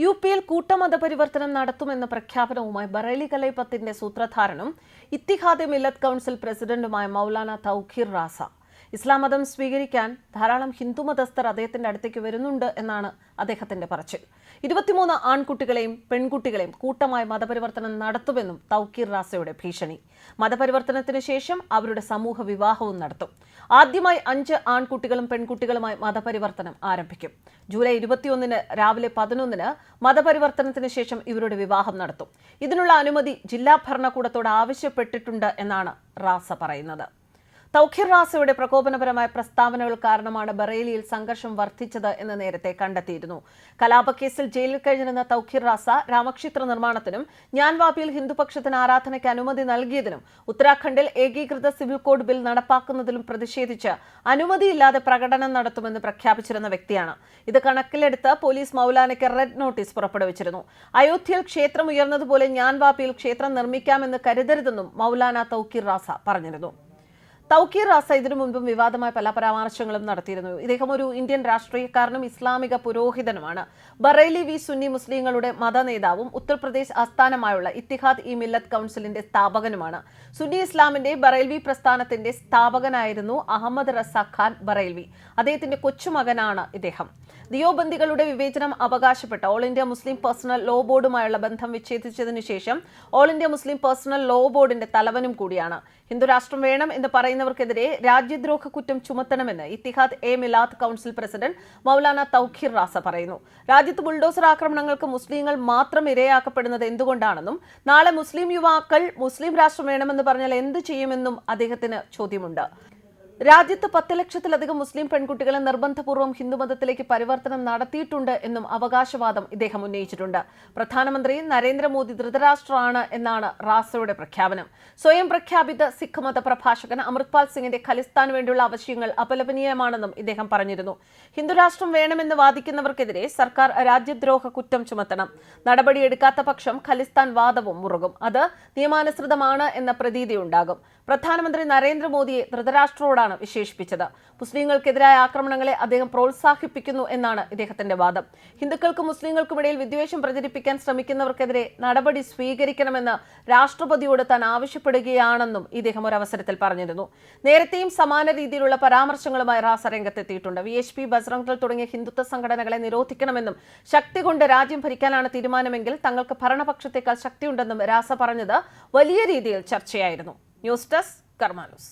യുപിയിൽ കൂട്ടമതപരിവർത്തനം നടത്തുമെന്ന പ്രഖ്യാപനവുമായി Bareilly കലൈപത്തിന്റെ സൂത്രധാരനും Ittihad Millat council പ്രസിഡന്റുമായ മൗലാന തൗഖീർ റാസ. ഇസ്ലാം മതം സ്വീകരിക്കാൻ ധാരാളം ഹിന്ദുമതസ്ഥർ അദ്ദേഹത്തിന്റെ അടുത്തേക്ക് വരുന്നുണ്ട് എന്നാണ് അദ്ദേഹത്തിന്റെ പറച്ചിൽ. 23 ആൺകുട്ടികളെയും പെൺകുട്ടികളെയും കൂട്ടമായി മതപരിവർത്തനം നടത്തുമെന്നും തൗഖീർ റാസയുടെ ഭീഷണി. മതപരിവർത്തനത്തിന് ശേഷം അവരുടെ സമൂഹ വിവാഹവും നടത്തും. ആദ്യമായി 5 ആൺകുട്ടികളും പെൺകുട്ടികളുമായി മതപരിവർത്തനം ആരംഭിക്കും. ജൂലൈ 21 രാവിലെ 11 മതപരിവർത്തനത്തിന് ശേഷം ഇവരുടെ വിവാഹം നടത്തും. ഇതിനുള്ള അനുമതി ജില്ലാ ഭരണകൂടത്തോട് ആവശ്യപ്പെട്ടിട്ടുണ്ട് എന്നാണ് റാസ പറയുന്നത്. തൗഖീർ റാസയുടെ പ്രകോപനപരമായ പ്രസ്താവനകൾ കാരണമാണ് ബറേലിയിൽ സംഘർഷം വർദ്ധിച്ചത് എന്ന് നേരത്തെ കണ്ടെത്തിയിരുന്നു. കലാപക്കേസിൽ ജയിലിൽ കഴിഞ്ഞിരുന്ന തൗഖീർ റാസ രാമക്ഷേത്ര നിർമ്മാണത്തിനും ജ്ഞാൻവാപിയിൽ ഹിന്ദുപക്ഷത്തിന് ആരാധനയ്ക്ക് അനുമതി നൽകിയതിനും ഉത്തരാഖണ്ഡിൽ ഏകീകൃത സിവിൽ കോഡ് ബിൽ നടപ്പാക്കുന്നതിലും പ്രതിഷേധിച്ച് അനുമതിയില്ലാതെ പ്രകടനം നടത്തുമെന്ന് പ്രഖ്യാപിച്ചിരുന്ന വ്യക്തിയാണ്. ഇത് കണക്കിലെടുത്ത് പോലീസ് മൗലാനയ്ക്ക് റെഡ് നോട്ടീസ് പുറപ്പെടുവിച്ചിരുന്നു. അയോധ്യയിൽ ക്ഷേത്രം ഉയർന്നതുപോലെ ജ്ഞാൻവാപിയിൽ ക്ഷേത്രം നിർമ്മിക്കാമെന്ന് കരുതരുതെന്നും മൗലാന തൗഖീർ റാസ പറഞ്ഞിരുന്നു. തൗഖീർ റാസ ഇതിനു മുൻപും വിവാദമായ പല പരാമർശങ്ങളും നടത്തിയിരുന്നു. ഇദ്ദേഹം ഒരു ഇന്ത്യൻ രാഷ്ട്രീയക്കാരനും ഇസ്ലാമിക പുരോഹിതനുമാണ്. ബറേലി വി സുന്നി മുസ്ലിങ്ങളുടെ മതനേതാവും ഉത്തർപ്രദേശ് ആസ്ഥാനമായുള്ള ഇത്തിഹാദ് മില്ലത്ത് കൗൺസിലിന്റെ സ്ഥാപകനുമാണ്. സുന്നി ഇസ്ലാമിന്റെ ബറേൽവി പ്രസ്ഥാനത്തിന്റെ സ്ഥാപകനായിരുന്നു അഹമ്മദ് റസാ ഖാൻ ബറേൽവി. അദ്ദേഹത്തിന്റെ കൊച്ചുമകനാണ് ഇദ്ദേഹം. ദിയോബന്ദികളുടെ വിവേചനം അവകാശപ്പെട്ട all India Muslim personal law ബോർഡുമായുള്ള ബന്ധം വിച്ഛേദിച്ചതിനു ശേഷം all India Muslim personal law ബോർഡിന്റെ തലവനും കൂടിയാണ്. ഹിന്ദു രാഷ്ട്രം വേണം എന്ന് പറയുന്നവർക്കെതിരെ രാജ്യദ്രോഹ കുറ്റം ചുമത്തണമെന്ന് ഇത്തിഹാദ് മില്ലത്ത് കൗൺസിൽ പ്രസിഡന്റ് മൗലാന തൗഖീർ റാസ പറയുന്നു. രാജ്യത്ത് ബുൾഡോസർ ആക്രമണങ്ങൾക്ക് മുസ്ലിങ്ങൾ മാത്രം ഇരയാക്കപ്പെടുന്നത് എന്തുകൊണ്ടാണെന്നും നാളെ മുസ്ലിം യുവാക്കൾ മുസ്ലിം രാഷ്ട്രം വേണമെന്ന് പറഞ്ഞാൽ എന്ത് ചെയ്യുമെന്നും അദ്ദേഹത്തിന് ചോദ്യമുണ്ട്. രാജ്യത്ത് 10 ലക്ഷത്തിലധികം മുസ്ലിം പെൺകുട്ടികളെ നിർബന്ധപൂർവ്വം ഹിന്ദുമതത്തിലേക്ക് പരിവർത്തനം നടത്തിയിട്ടുണ്ട് എന്നും അവകാശവാദം ഇദ്ദേഹം ഉന്നയിച്ചിട്ടുണ്ട്. പ്രധാനമന്ത്രി നരേന്ദ്രമോദി ധൃതരാഷ്ട്രമാണ് എന്നാണ് റാസയുടെ പ്രഖ്യാപനം. സ്വയം പ്രഖ്യാപിത സിഖ് മത പ്രഭാഷകൻ അമൃത്പാൽ സിംഗിന്റെ ഖലിസ്ഥാന് വേണ്ടിയുള്ള ആവശ്യങ്ങൾ അപലപനീയമാണെന്നും ഇദ്ദേഹം പറഞ്ഞിരുന്നു. ഹിന്ദുരാഷ്ട്രം വേണമെന്ന് വാദിക്കുന്നവർക്കെതിരെ സർക്കാർ രാജ്യദ്രോഹ കുറ്റം ചുമത്തണം. നടപടിയെടുക്കാത്ത പക്ഷം ഖലിസ്ഥാൻ വാദവും മുറുകും. അത് നിയമാനുസൃതമാണ് എന്ന പ്രതീതിയുണ്ടാകും. പ്രധാനമന്ത്രി നരേന്ദ്രമോദിയെ ധൃതരാഷ്ട്രത്തോടാണ് വിശേഷിപ്പിച്ചത്. മുസ്ലിങ്ങൾക്കെതിരായ ആക്രമണങ്ങളെ അദ്ദേഹം പ്രോത്സാഹിപ്പിക്കുന്നു എന്നാണ് ഇദ്ദേഹത്തിന്റെ വാദം. ഹിന്ദുക്കൾക്കും മുസ്ലിങ്ങൾക്കുമിടയിൽ വിദ്വേഷം പ്രചരിപ്പിക്കാൻ ശ്രമിക്കുന്നവർക്കെതിരെ നടപടി സ്വീകരിക്കണമെന്ന് രാഷ്ട്രപതിയോട് താൻ ആവശ്യപ്പെടുകയാണെന്നും ഇദ്ദേഹം ഒരു അവസരത്തിൽ പറഞ്ഞിരുന്നു. നേരത്തെയും സമാന രീതിയിലുള്ള പരാമർശങ്ങളുമായി റാസ രംഗത്തെത്തിയിട്ടുണ്ട്. VHP, ബജ്റംഗ് ദൾ തുടങ്ങിയ ഹിന്ദുത്വ സംഘടനകളെ നിരോധിക്കണമെന്നും ശക്തി കൊണ്ട് രാജ്യം ഭരിക്കാനാണ് തീരുമാനമെങ്കിൽ തങ്ങൾക്ക് ഭരണപക്ഷത്തേക്കാൾ ശക്തിയുണ്ടെന്നും റാസ പറഞ്ഞത് വലിയ രീതിയിൽ ചർച്ചയായിരുന്നു. ന്യൂസ് ഡെസ്ക് കർമ്മ ന്യൂസ്.